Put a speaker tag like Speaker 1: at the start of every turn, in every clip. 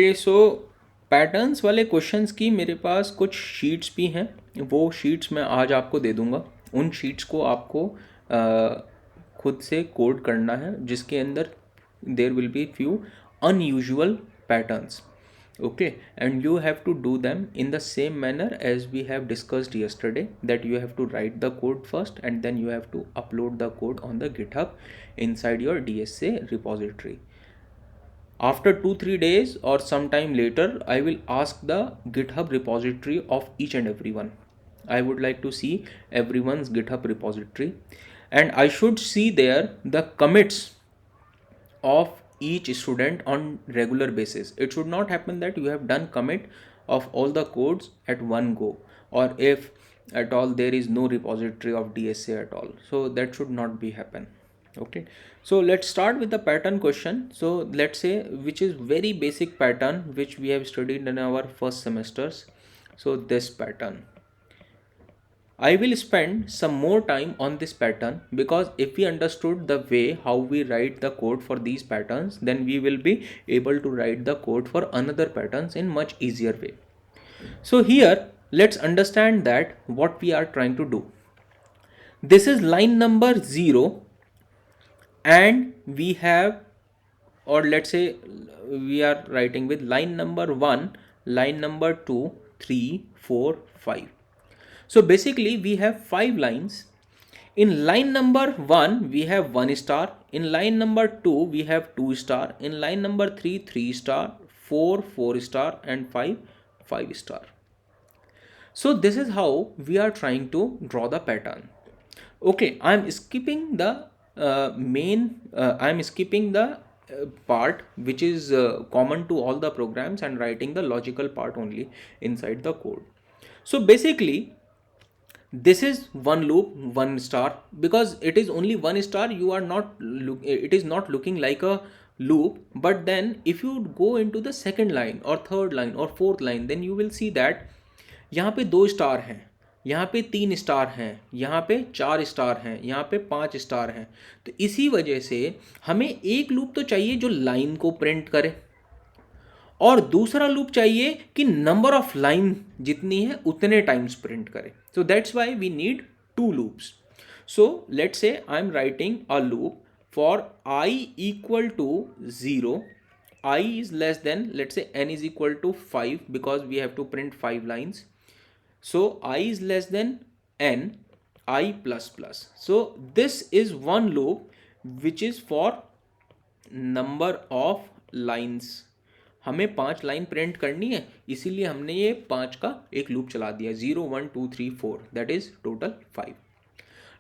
Speaker 1: सो patterns वाले questions की मेरे पास कुछ शीट्स भी हैं, वो शीट्स मैं आज आपको दे दूंगा। उन शीट्स को आपको खुद से कोड करना है, जिसके अंदर there will be few unusual patterns. Okay, and you have to do them in the same manner as we have discussed yesterday, that you have to write the code first and then you have to upload the code on the GitHub inside your DSA repository. After 2-3 days or sometime later, I will ask the GitHub repository of each and everyone. I would like to see everyone's GitHub repository, and I should see there the commits of each student on regular basis. It should not happen that you have done commit of all the codes at one go, or if at all there is no repository of DSA at all. So that should not be happen. Okay, so let's start with the pattern question. So let's say, which is very basic pattern which we have studied in our first semesters. So this pattern, I will spend some more time on this pattern, because if we understood the way how we write the code for these patterns, then we will be able to write the code for another patterns in much easier way. So here let's understand that what we are trying to do. This is line number 0, and we have, or let's say we are writing with line number 1, line number 2, 3, 4, 5. So basically we have 5 lines. In line number 1 we have 1 star, in line number 2 we have 2 star, in line number 3 3 star, 4 4 star, and 5 5 star. So this is how we are trying to draw the pattern. Okay, I am skipping the part which is common to all the programs, and writing the logical part only inside the code. So basically this is one loop, 1 star, because it is only 1 star. You are not it is not looking like a loop. But then if you go into the second line or third line or fourth line, then you will see that यहाँ पे 2 star हैं, यहाँ पे 3 star हैं, यहाँ पे 4 star हैं, यहाँ पे 5 स्टार हैं। तो इसी वजह से हमें एक लूप तो चाहिए जो लाइन को प्रिंट करे, और दूसरा लूप चाहिए कि नंबर ऑफ लाइन जितनी है उतने टाइम्स प्रिंट करे. So that's why we need two loops. So let's say I am writing a loop for I equal to 0. I is less than, let's say n is equal to 5, because we have to print 5 lines. So I is less than n, I plus plus. So this is one loop which is for number of lines. हमें 5 line print करनी है, इसीलिए हमने ये 5 का एक loop चला दिया. 0 1 2 3 4, that is total 5.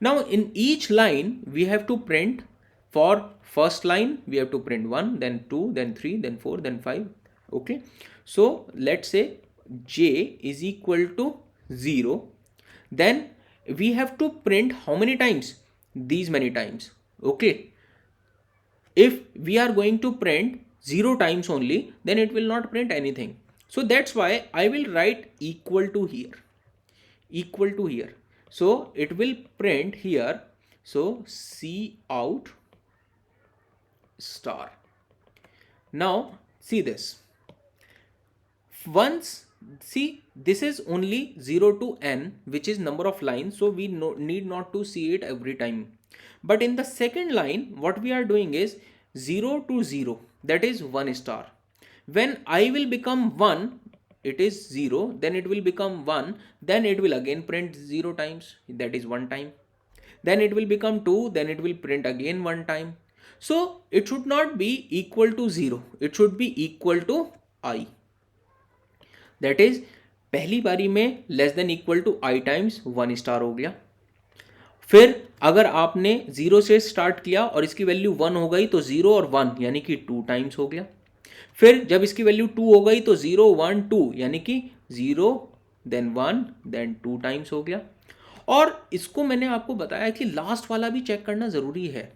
Speaker 1: Now in each line we have to print. For first line we have to print 1, then 2, then 3, then 4, then 5. Okay, so let's say j is equal to 0. Then we have to print how many times? These many times. Okay, if we are going to print 0 times only, then it will not print anything. So that's why I will write equal to here, equal to here. So it will print here. So Cout star. Now see this. Once, see, this is only 0 to n, which is number of lines, so we need not to see it every time. But in the second line, what we are doing is 0 to 0, that is 1 star. When I will become 1, it is 0, then it will become 1, then it will again print 0 times, that is 1 time. Then it will become 2, then it will print again 1 time. So it should not be equal to 0, it should be equal to I. That is, पहली बारी में less than equal to I times 1 star हो गया. फिर अगर आपने 0 से start किया और इसकी वैल्यू 1 हो गई, तो 0 और 1 यानी कि 2 टाइम्स हो गया. फिर जब इसकी वैल्यू 2 हो गई, तो 0 1 2 यानी कि 0 देन 1 देन 2 टाइम्स हो गया. और इसको मैंने आपको बताया कि लास्ट वाला भी चेक करना ज़रूरी है.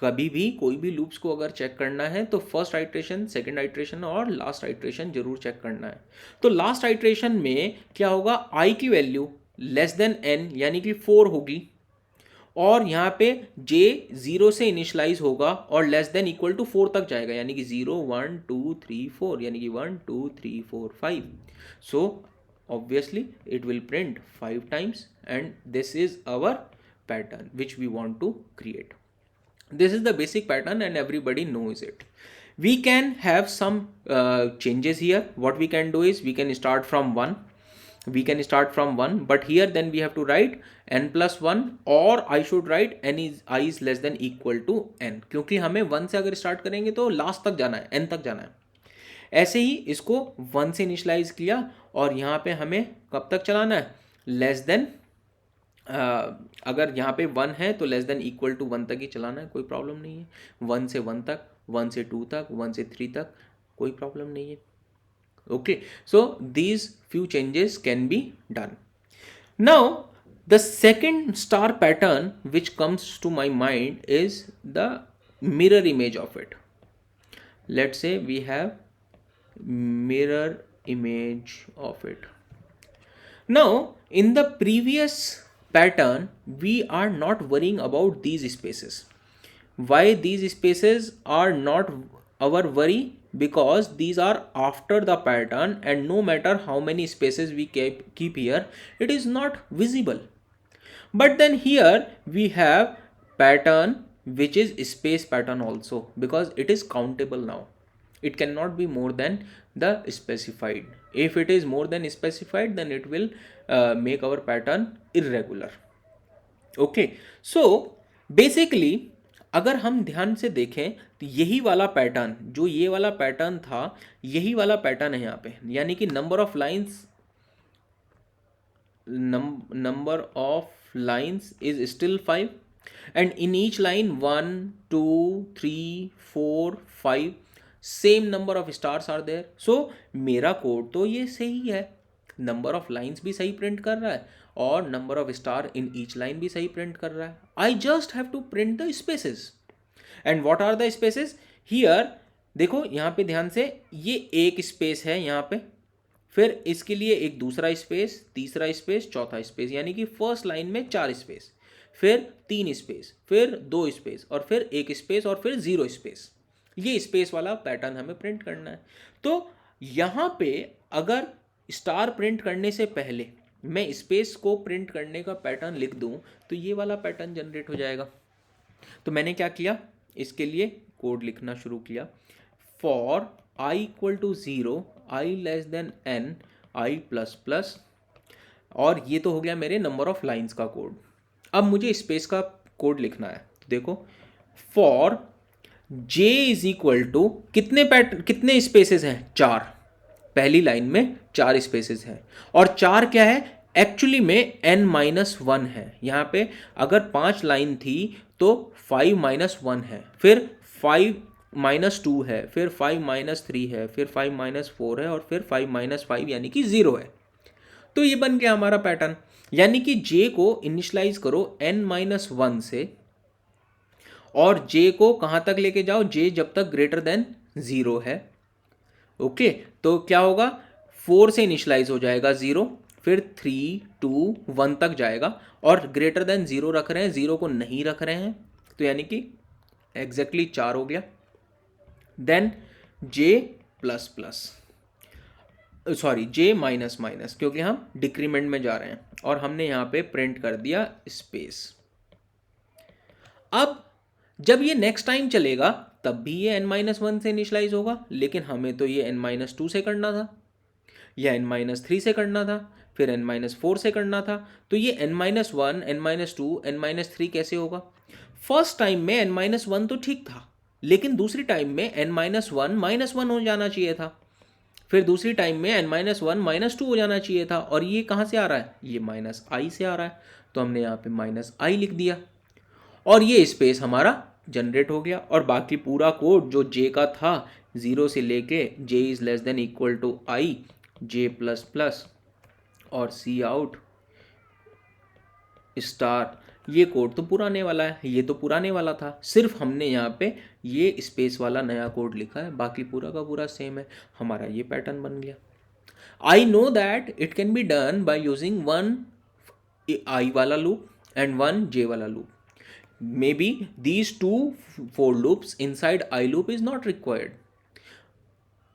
Speaker 1: कभी भी कोई भी लूप्स को अगर चेक करना है तो फर्स्ट आइट्रेशन, सेकंड आइट्रेशन और लास्ट आइट्रेशन जरूर चेक करना है. तो लास्ट आइट्रेशन में क्या होगा, I की वैल्यू लेस देन n यानी कि 4 होगी, और यहाँ पे j 0 से इनिशलाइज होगा और लेस देन इक्वल टू 4 तक जाएगा, यानी कि 0 1 2 3 4, यानी कि 1 2 3 4 5. So obviously it will print 5 times and this is our pattern which we want to create. This is the basic pattern and everybody knows it. We can have some changes here. What we can do is we can start from 1. But here then we have to write n plus 1, or I should write I is less than equal to n, क्योंकि हमें 1 से अगर start करेंगे तो last तक जाना है, n तक जाना है। ऐसे ही इसको 1 से इनिशलाइज किया और यहाँ पे हमें कब तक चलाना है, लेस देन अगर यहाँ पे 1 है तो लेस देन इक्वल टू 1 तक ही चलाना है, कोई प्रॉब्लम नहीं है। 1 से 1 तक, 1 से 2 तक, 1 से 3 तक, कोई प्रॉब्लम नहीं है। Okay, so these few changes can be done. Now the second star pattern which comes to my mind is the mirror image of it. Let's say we have mirror image of it. Now in the previous pattern we are not worrying about these spaces. Why these spaces are not our worry? Because these are after the pattern and no matter how many spaces we keep here, it is not visible. But then here we have pattern which is space pattern also, because it is countable now. It cannot be more than the specified. If it is more than specified, then it will make our pattern irregular. Okay, so basically अगर हम ध्यान से देखें तो यही वाला pattern, जो ये वाला पैटर्न था, यही वाला पैटर्न है यहाँ पे, यानी कि number of lines is still 5 and in each line 1 2 3 4 5 same number of stars are there. So मेरा कोड तो ये सही है, नंबर ऑफ लाइन्स भी सही प्रिंट कर रहा है और number of star in each line भी सही प्रिंट कर रहा है. I just have to print the spaces. And what are the spaces here? देखो यहाँ पे ध्यान से, ये एक स्पेस है यहाँ पे, फिर इसके लिए एक दूसरा स्पेस, तीसरा स्पेस, चौथा स्पेस, यानी कि फर्स्ट लाइन में 4 स्पेस, फिर 3 स्पेस, फिर 2 स्पेस और फिर 1 स्पेस और फिर 0 स्पेस. ये स्पेस वाला पैटर्न हमें प्रिंट करना है. तो यहाँ पे अगर स्टार प्रिंट करने से पहले मैं स्पेस को प्रिंट करने का पैटर्न लिख दूं तो ये वाला पैटर्न जनरेट हो जाएगा. तो मैंने क्या किया, इसके लिए कोड लिखना शुरू किया. For i equal to 0, i less than n, i plus plus, और ये तो हो गया मेरे नंबर ऑफ लाइंस का कोड. अब मुझे स्पेस का कोड लिखना है. तो देखो, for j is equal to कितने स्पेसेस हैं? 4. पहली लाइन में 4 स्पेसेस हैं और 4 क्या है? एक्चुअली में n-1 है. यहाँ पे अगर 5 लाइन थी तो 5-1 है, फिर 5-2 है, फिर 5-3 है, फिर 5-4 है और फिर 5-5 यानी कि 0 है. तो ये बन गया हमारा पैटर्न. यानी कि j को इनिशलाइज करो n-1 से और j को कहाँ तक लेके जाओ? j जब तक ग्रेटर देन 0 है. ओके, तो क्या होगा? 4 से इनिशलाइज हो जाएगा 0, फिर 3 2 1 तक जाएगा और ग्रेटर देन 0 रख रहे हैं, 0 को नहीं रख रहे हैं, तो यानी कि एग्जैक्टली 4 हो गया. Then j plus plus, sorry j minus minus, क्योंकि हम डिक्रीमेंट में जा रहे हैं और हमने यहाँ पे प्रिंट कर दिया स्पेस. अब जब ये नेक्स्ट टाइम चलेगा तब भी ये n-1 से इनिशलाइज होगा, लेकिन हमें तो ये n-2 से करना था या n-3 से करना था, फिर n-4 से करना था. तो ये n-1, n-2, n-3 कैसे होगा? फर्स्ट टाइम में n-1 तो ठीक था, लेकिन दूसरी टाइम में n-1 -1 हो जाना चाहिए था, फिर दूसरी टाइम में n-1 -2 हो जाना चाहिए था. और ये कहाँ से आ रहा है? ये -i से आ रहा है, तो हमने यहाँ पे -i लिख दिया और ये स्पेस हमारा जनरेट हो गया. और बाकी पूरा कोड जो j का था 0 से लेके j is less than equal to i, j plus plus और सी आउट स्टार, ये कोड तो पुराने वाला है, ये तो पुराने वाला था, सिर्फ हमने यहाँ पे ये स्पेस वाला नया कोड लिखा है, बाकी पूरा का पूरा सेम है. हमारा ये पैटर्न बन गया. I know that it can be done by using 1 i वाला लूप एंड 1 j वाला loop. maybe these two for loops inside I loop is not required,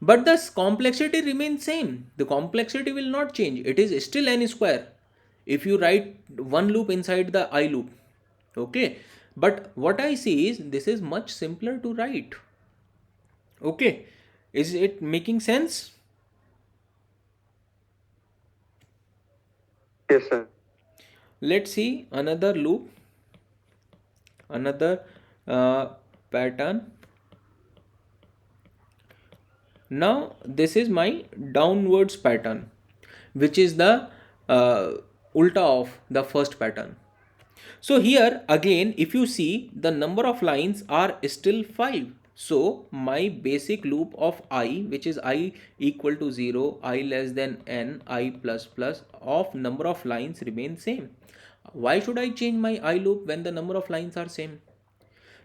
Speaker 1: but the complexity remains same. The complexity will not change, it is still n square if you write one loop inside the I loop. Okay, but what I see is this is much simpler to write. Okay, is it making sense?
Speaker 2: Yes, sir.
Speaker 1: Let's see another loop, another pattern. Now this is my downwards pattern, which is the ulta of the first pattern. So here again, if you see, the number of lines are still 5. So my basic loop of I, which is I equal to 0, I less than n, I plus plus of number of lines remain same. Why should I change my I loop when the number of lines are same?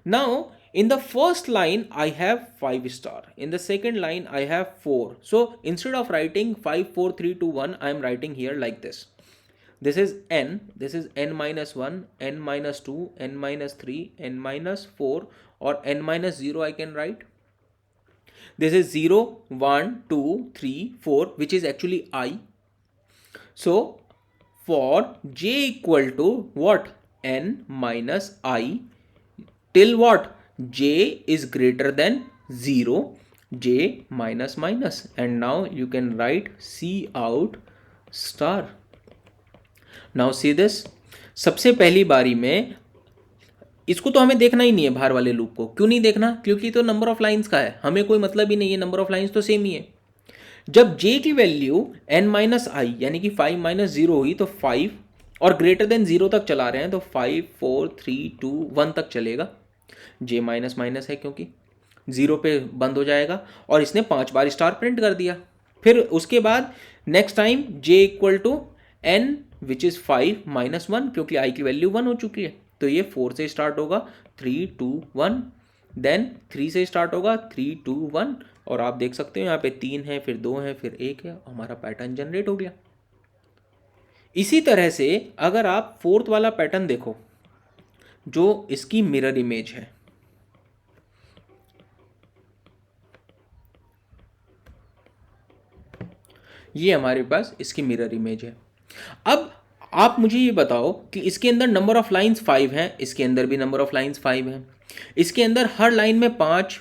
Speaker 1: Now in the first line I have 5 star, in the second line I have 4. So instead of writing 5 4 3 2 1, I am writing here like this. This is n, this is n minus 1, n minus 2, n minus 3, n minus 4, or n minus 0 I can write. This is 0, 1, 2, 3, 4, which is actually I. So for j equal to what? N minus I till what? J is greater than 0, j minus minus, and now you can write C out star. Now see this, सबसे पहली बारी में इसको तो हमें देखना ही नहीं है, बाहर वाले लूप को क्यों नहीं देखना, क्योंकि तो नंबर ऑफ लाइंस का है, हमें कोई मतलब ही नहीं है, नंबर ऑफ लाइंस तो सेम ही है। जब j की वैल्यू n माइनस आई यानी कि 5 माइनस 0 हुई तो 5 और ग्रेटर देन 0 तक चला रहे हैं तो 5 4 3 2 1 तक चलेगा। j माइनस माइनस है क्योंकि 0 पे बंद हो जाएगा, और इसने 5 बार स्टार प्रिंट कर दिया। फिर उसके बाद next time j equal to n which is 5 minus 1, क्योंकि i की वैल्यू 1 हो चुकी है, तो ये 4 से स्टार्ट होगा 3 2 1, देन 3 से स्टार्ट होगा 3 2 1, और आप देख सकते हो यहाँ पे 3 है, फिर 2 है, फिर 1 है, हमारा पैटर्न जनरेट हो गया। इसी तरह से अगर आप फोर्थ वाला पैटर्न देखो जो इसकी मिरर इमेज है, ये हमारे पास इसकी मिरर इमेज है। अब आप मुझे ये बताओ कि इसके अंदर नंबर ऑफ लाइंस 5 हैं, इसके अंदर भी नंबर ऑफ लाइंस 5 हैं, इसके अंदर हर लाइन में 5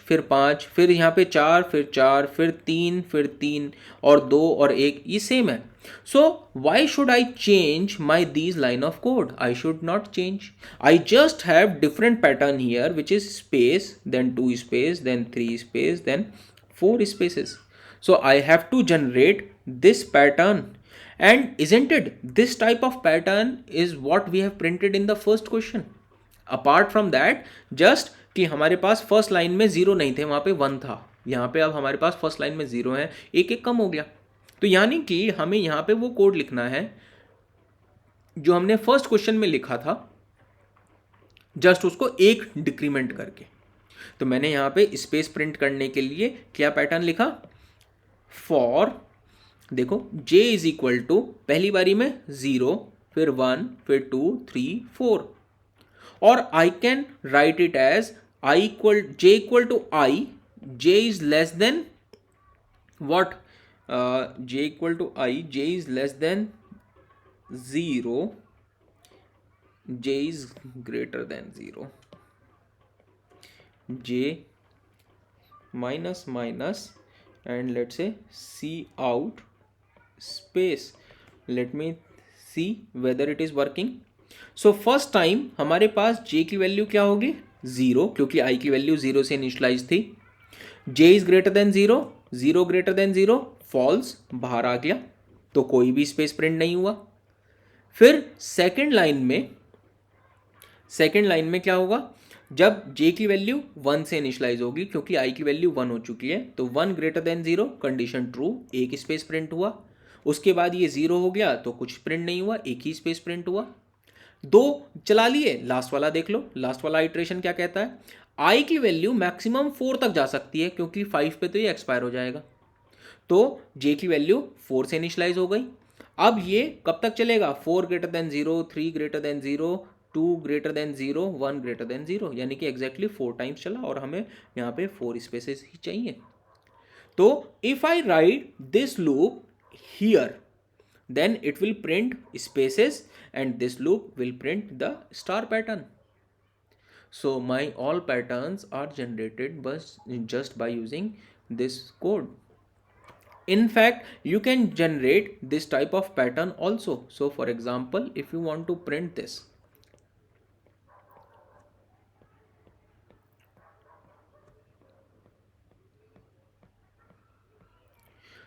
Speaker 1: फिर यहाँ पे 4 फिर 4 फिर 3 फिर 3 और 2 और 1, ये सेम है। So why should I change my these line of code? I should not change, I just have different pattern here which is space, then 2 space, then 3 space, then 4 spaces. So I have to generate this pattern, and isn't it this type of pattern is what we have printed in the first question. Apart from that, just कि हमारे पास first line में 0 नहीं थे, वहाँ पे 1 था, यहाँ पे अब हमारे पास फर्स्ट लाइन में 0 है, एक एक कम हो गया, तो यानी कि हमें यहाँ पे वो कोड लिखना है जो हमने फर्स्ट क्वेश्चन में लिखा था, जस्ट उसको एक डिक्रीमेंट करके। तो मैंने यहाँ पे स्पेस प्रिंट करने के लिए क्या पैटर्न लिखा, फॉर, देखो j इज इक्वल टू पहली बारी में 0, फिर 1, फिर 2 3 4, और I can write it as j equal to I, j is less than what, j equal to I, j is less than 0, j is greater than 0, j minus minus, and let's say C out space. Let me see whether it is working. So first time हमारे पास J की value क्या होगी, 0, क्योंकि I की value 0 से initialize थी। J is greater than 0, 0 greater than 0, false, बाहर आ गया, तो कोई भी स्पेस प्रिंट नहीं हुआ। फिर सेकेंड लाइन में क्या होगा, जब j की वैल्यू 1 से इनिशियलाइज होगी, क्योंकि i की वैल्यू 1 हो चुकी है, तो 1 ग्रेटर देन 0, कंडीशन ट्रू, एक स्पेस प्रिंट हुआ। उसके बाद ये 0 हो गया तो कुछ प्रिंट नहीं हुआ, एक ही स्पेस प्रिंट हुआ। 2 चला लिए, लास्ट वाला देख लो, लास्ट वाला आइट्रेशन क्या कहता है, i की वैल्यू मैक्सिमम 4 तक जा सकती है, क्योंकि 5 पे तो ये एक्सपायर हो जाएगा, तो j की वैल्यू 4 से इनिशियलाइज हो गई। अब ये कब तक चलेगा, 4 greater than 0, 3 greater than 0, 2 greater than 0, 1 greater than 0, यानी कि एग्जैक्टली 4 टाइम्स चला और हमें यहाँ पे 4 स्पेसेस ही चाहिए. तो if I right this loop here, then it will print spaces and this loop will print the star pattern. So my all patterns are generated just by using this code. In fact, you can generate this type of pattern also. So for example, if you want to print this,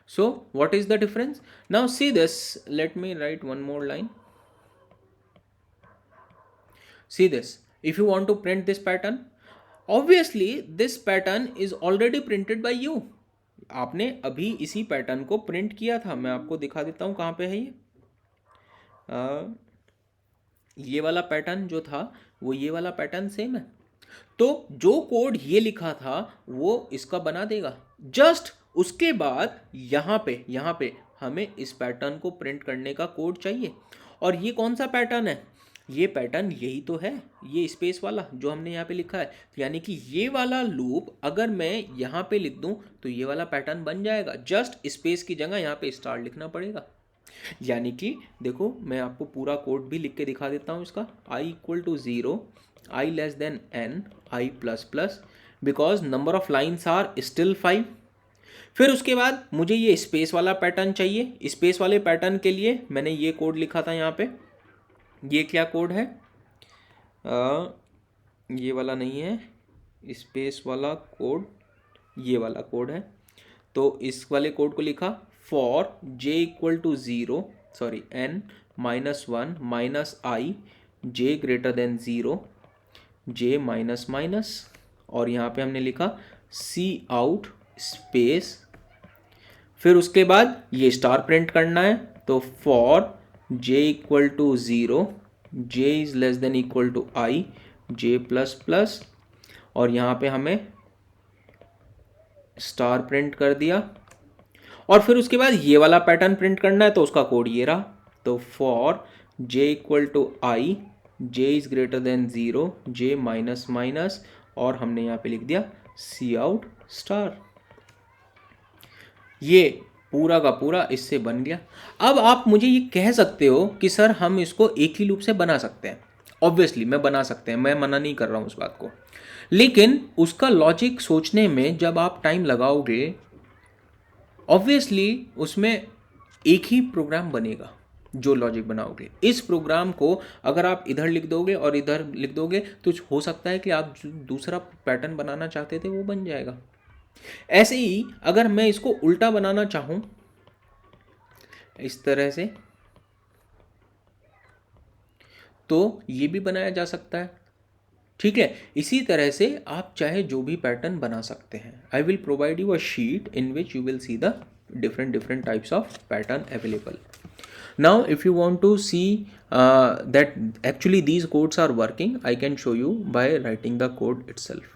Speaker 1: so what is the difference? Now see this, let me write one more line. See this, if you want to print this pattern, obviously this pattern is already printed by you. आपने अभी इसी pattern को print किया था. मैं आपको दिखा देता हूँ कहाँ पे है ये वाला पैटर्न जो था वो ये वाला पैटर्न सेम है. तो जो कोड ये लिखा था वो इसका बना देगा. जस्ट उसके बाद यहाँ पे हमें इस पैटर्न को प्रिंट करने का कोड चाहिए. और ये कौन सा पैटर्न है? ये पैटर्न यही तो है, ये स्पेस वाला जो हमने यहाँ पे लिखा है. यानी कि ये वाला लूप अगर मैं यहाँ पे लिख दूँ तो ये वाला पैटर्न बन जाएगा. जस्ट स्पेस की जगह यहाँ पे स्टार लिखना पड़ेगा. यानी कि देखो मैं आपको पूरा कोड भी लिख के दिखा देता हूँ इसका. i equal to 0, i less than n, i plus plus, because number of lines are still 5. फिर उसके बाद मुझे ये स्पेस वाला पैटर्न चाहिए. स्पेस वाले पैटर्न के लिए मैंने ये कोड लिखा था यहाँ पे. ये क्या कोड है? ये वाला नहीं है, स्पेस वाला कोड ये वाला कोड है. तो इस वाले कोड को लिखा for j equal to 0, sorry n minus 1 minus I j greater than 0, j minus minus, और यहाँ पे हमने लिखा सी आउट स्पेस. फिर उसके बाद ये स्टार प्रिंट करना है. तो for j equal to 0, j is less than equal to I j plus plus, और यहाँ पे हमें स्टार प्रिंट कर दिया. और फिर उसके बाद ये वाला पैटर्न प्रिंट करना है. तो उसका कोड ये रहा. तो for j equal to I, j is greater than 0, j minus minus, और हमने यहाँ पे लिख दिया सी आउट स्टार. ये पूरा का पूरा इससे बन गया. अब आप मुझे ये कह सकते हो कि सर हम इसको एक ही लूप से बना सकते हैं. ऑब्वियसली मैं बना सकते हैं, मैं मना नहीं कर रहा हूँ उस बात को. लेकिन उसका लॉजिक सोचने में जब आप टाइम लगाओगे, ऑब्वियसली उसमें एक ही प्रोग्राम बनेगा जो लॉजिक बनाओगे. इस प्रोग्राम को अगर आप इधर लिख दोगे और इधर लिख दोगे तो हो सकता है कि आप जो दूसरा पैटर्न बनाना चाहते थे वो बन जाएगा. ऐसे ही अगर मैं इसको उल्टा बनाना चाहूं इस तरह से, तो ये भी बनाया जा सकता है. ठीक है, इसी तरह से आप चाहे जो भी पैटर्न बना सकते हैं. I will provide you a sheet in which you will see the different types of pattern available. Now if you want to see that actually these codes are working, I can show you by writing the code itself.